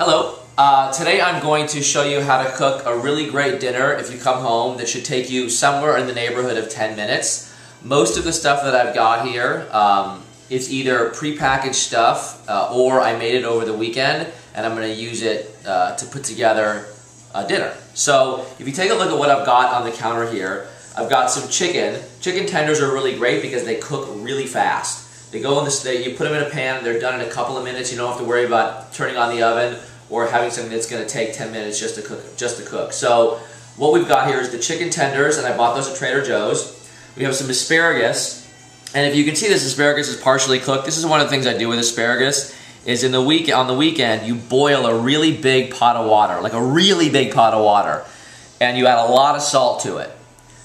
Hello. Today I'm going to show you how to cook a really great dinner if you come home that should take you somewhere in the neighborhood of 10 minutes. Most of the stuff that I've got here, it's either prepackaged stuff or I made it over the weekend and I'm going to use it to put together a dinner. So if you take a look at what I've got on the counter here, I've got some chicken. Chicken tenders are really great because they cook really fast. They go in this. You put them in a pan. They're done in a couple of minutes. You don't have to worry about turning on the oven or having something that's going to take 10 minutes just to cook. So what we've got here is the chicken tenders, and I bought those at Trader Joe's. We have some asparagus, and if you can see, this asparagus is partially cooked. This is one of the things I do with asparagus. Is on the weekend you boil a really big pot of water, like a really big pot of water, and you add a lot of salt to it.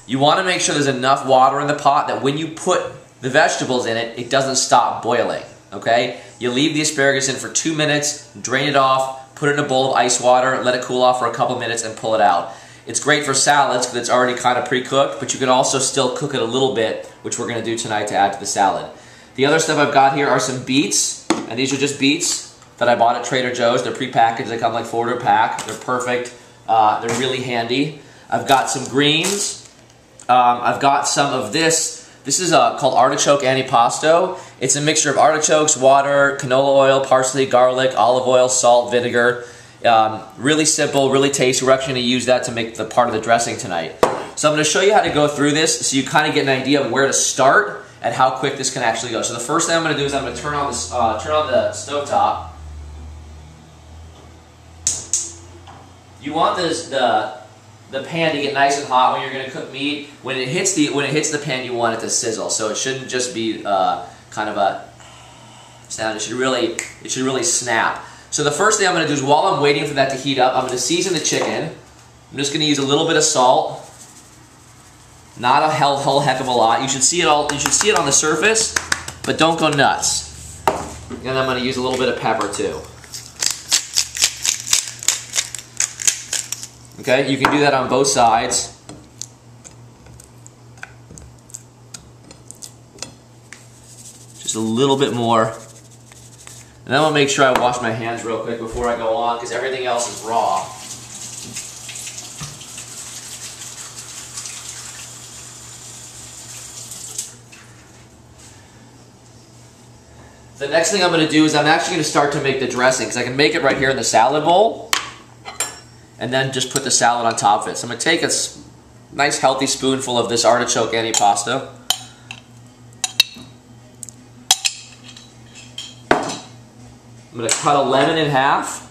You want to make sure there's enough water in the pot that when you put the vegetables in it, it doesn't stop boiling, okay? You leave the asparagus in for 2 minutes, drain it off, put it in a bowl of ice water, let it cool off for a couple minutes, and pull it out. It's great for salads because it's already kind of pre-cooked, but you can also still cook it a little bit, which we're going to do tonight to add to the salad. The other stuff I've got here are some beets, and these are just beets that I bought at Trader Joe's. They're pre-packaged. They come like 4 to a pack. They're perfect. They're really handy. I've got some greens. I've got some of this. This is called artichoke antipasto. It's a mixture of artichokes, water, canola oil, parsley, garlic, olive oil, salt, vinegar. Really simple, really tasty. We're actually going to use that to make the part of the dressing tonight. So I'm going to show you how to go through this so you kind of get an idea of where to start and how quick this can actually go. So the first thing I'm going to do is I'm going to turn on the stovetop. You want the pan to get nice and hot when you're going to cook meat. When it hits the pan, you want it to sizzle. So it shouldn't just be kind of a sound. It should really snap. So the first thing I'm going to do is, while I'm waiting for that to heat up, I'm going to season the chicken. I'm just going to use a little bit of salt, not a whole heck of a lot. You should see it all. You should see it on the surface, but don't go nuts. And I'm going to use a little bit of pepper too. Okay, you can do that on both sides. Just a little bit more. And then I'm going to make sure I wash my hands real quick before I go on, because everything else is raw. The next thing I'm going to do is I'm actually going to start to make the dressing, because I can make it right here in the salad bowl, and then just put the salad on top of it. So I'm going to take a nice healthy spoonful of this artichoke antipasto. I'm going to cut a lemon in half.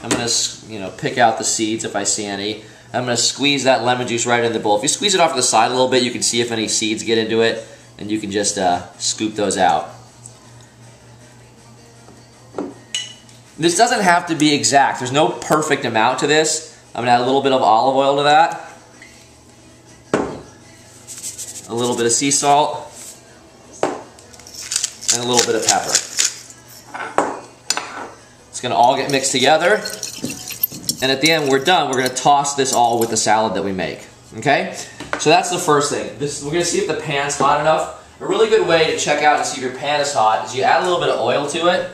I'm going to pick out the seeds if I see any. I'm going to squeeze that lemon juice right in the bowl. If you squeeze it off to the side a little bit, you can see if any seeds get into it, and you can just scoop those out. This doesn't have to be exact. There's no perfect amount to this. I'm going to add a little bit of olive oil to that. A little bit of sea salt. And a little bit of pepper. It's going to all get mixed together. And at the end, we're done. We're going to toss this all with the salad that we make. Okay? So that's the first thing. We're going to see if the pan's hot enough. A really good way to check out and see if your pan is hot is you add a little bit of oil to it,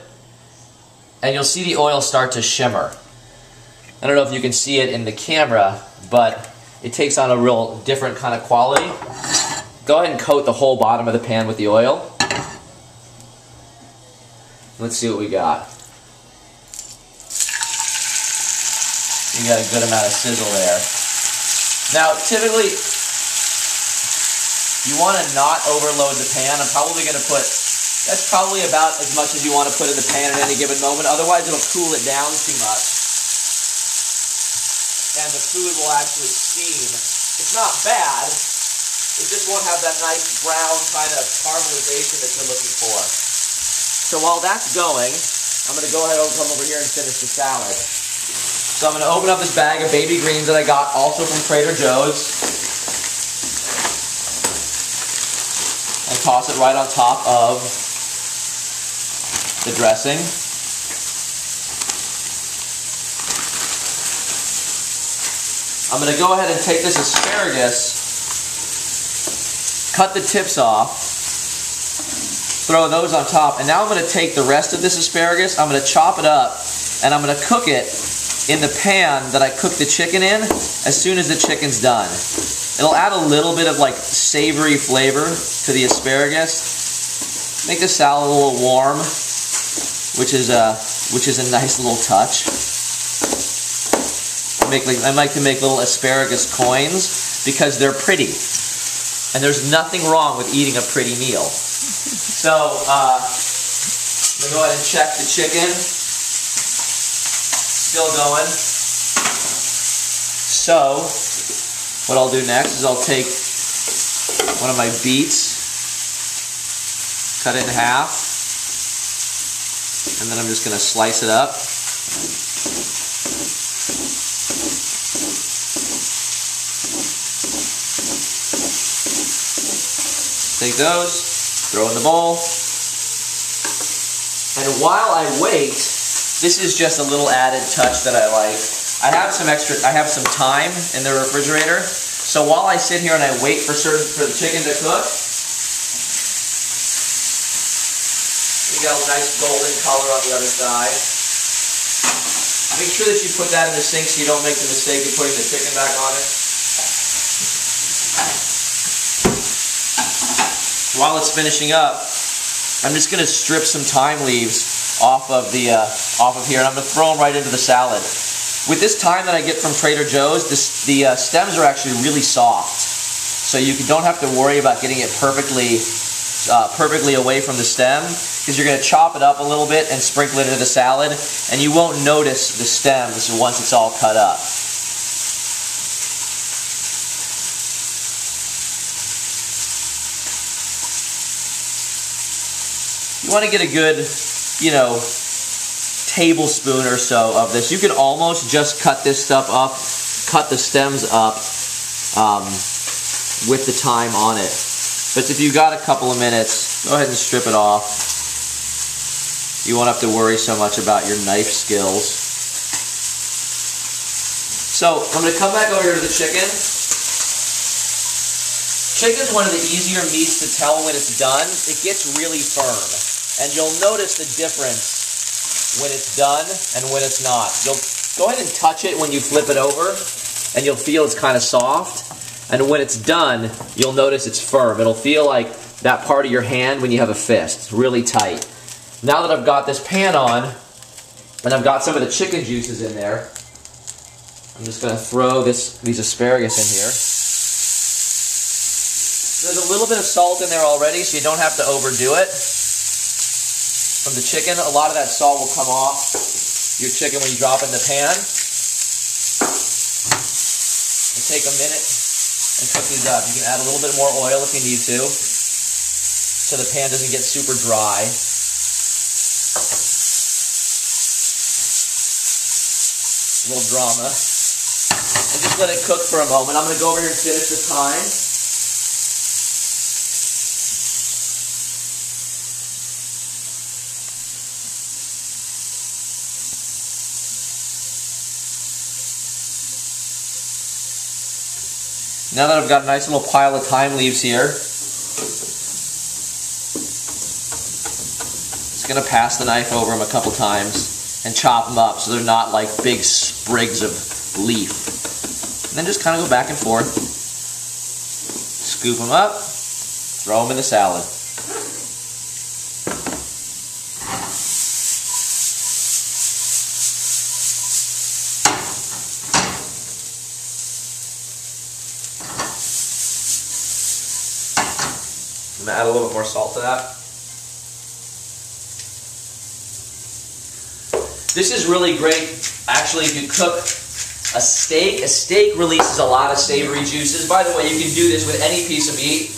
and you'll see the oil start to shimmer. I don't know if you can see it in the camera, but it takes on a real different kind of quality. Go ahead and coat the whole bottom of the pan with the oil. Let's see what we got. You got a good amount of sizzle there. Now, typically, you want to not overload the pan. I'm probably going to put, that's probably about as much as you want to put in the pan at any given moment. Otherwise, it'll cool it down too much. And the food will actually steam. It's not bad. It just won't have that nice brown kind of caramelization that you're looking for. So while that's going, I'm going to go ahead and come over here and finish the salad. So I'm going to open up this bag of baby greens that I got also from Trader Joe's. And toss it right on top of the dressing. I'm going to go ahead and take this asparagus, cut the tips off, throw those on top. And now I'm going to take the rest of this asparagus, I'm going to chop it up, and I'm going to cook it in the pan that I cooked the chicken in as soon as the chicken's done. It'll add a little bit of like savory flavor to the asparagus. Make the salad a little warm, which is a nice little touch. I like to make little asparagus coins because they're pretty. And there's nothing wrong with eating a pretty meal. So, I'm going to go ahead and check the chicken. Still going. So, what I'll do next is I'll take one of my beets, cut it in half, and then I'm just going to slice it up. Take those, throw in the bowl, and while I wait, this is just a little added touch that I like. I have some time in the refrigerator, so while I sit here and I wait for the chicken to cook, you got a nice golden color on the other side. Make sure that you put that in the sink so you don't make the mistake of putting the chicken back on it. While it's finishing up, I'm just going to strip some thyme leaves off of here, and I'm going to throw them right into the salad. With this thyme that I get from Trader Joe's, the stems are actually really soft, so you don't have to worry about getting it perfectly away from the stem, because you're going to chop it up a little bit and sprinkle it into the salad, and you won't notice the stems once it's all cut up. You want to get a good, tablespoon or so of this. You can almost just cut this stuff up, cut the stems up with the thyme on it. But if you've got a couple of minutes, go ahead and strip it off. You won't have to worry so much about your knife skills. So I'm going to come back over here to the chicken. Chicken's one of the easier meats to tell when it's done. It gets really firm. And you'll notice the difference when it's done and when it's not. You'll go ahead and touch it when you flip it over, and you'll feel it's kind of soft. And when it's done, you'll notice it's firm. It'll feel like that part of your hand when you have a fist. It's really tight. Now that I've got this pan on, and I've got some of the chicken juices in there, I'm just going to throw these asparagus in here. There's a little bit of salt in there already, so you don't have to overdo it. From the chicken, a lot of that salt will come off your chicken when you drop it in the pan. And take a minute and cook these up. You can add a little bit more oil if you need to, so the pan doesn't get super dry. A little drama. And just let it cook for a moment. I'm going to go over here and finish the thyme. Now that I've got a nice little pile of thyme leaves here, just going to pass the knife over them a couple times and chop them up so they're not like big sprigs of leaf. And then just kind of go back and forth. Scoop them up, throw them in the salad. I'm going to add a little bit more salt to that. This is really great, actually, if you cook a steak. A steak releases a lot of savory juices. By the way, you can do this with any piece of meat.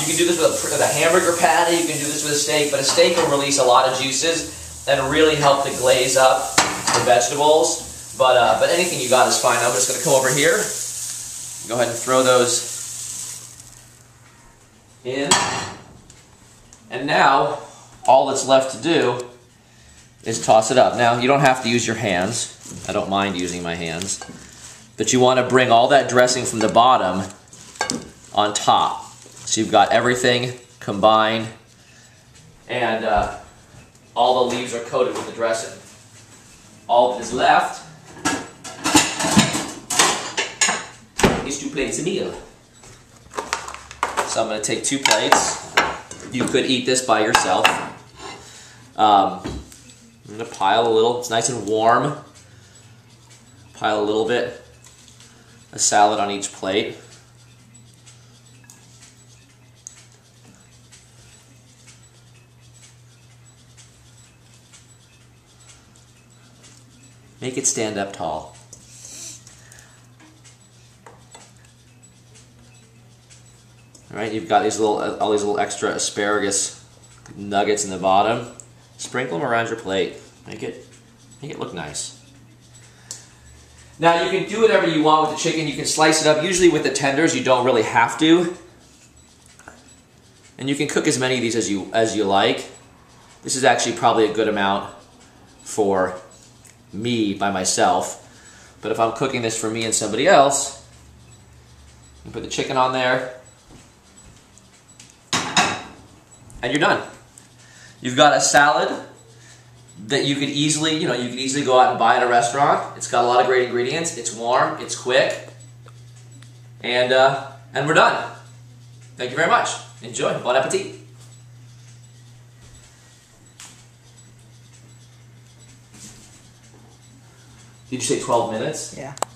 You can do this with a hamburger patty, you can do this with a steak, but a steak will release a lot of juices and really help to glaze up the vegetables. But anything you got is fine. I'm just going to come over here, go ahead and throw those in, and now all that's left to do is toss it up. Now you don't have to use your hands. I don't mind using my hands, but you want to bring all that dressing from the bottom on top, so you've got everything combined and all the leaves are coated with the dressing. All that is left is to place a meal. So I'm going to take 2 plates. You could eat this by yourself. I'm going to pile a little, it's nice and warm. Pile a little bit of salad on each plate. Make it stand up tall. All right, you've got these little, all these little extra asparagus nuggets in the bottom. Sprinkle them around your plate. Make it look nice. Now you can do whatever you want with the chicken. You can slice it up. Usually with the tenders, you don't really have to. And you can cook as many of these as you like. This is actually probably a good amount for me by myself. But if I'm cooking this for me and somebody else, you put the chicken on there, and you're done. You've got a salad that you could easily, you could easily go out and buy at a restaurant. It's got a lot of great ingredients. It's warm. It's quick, and we're done. Thank you very much. Enjoy. Bon appetit. Did you say 12 minutes? Yeah.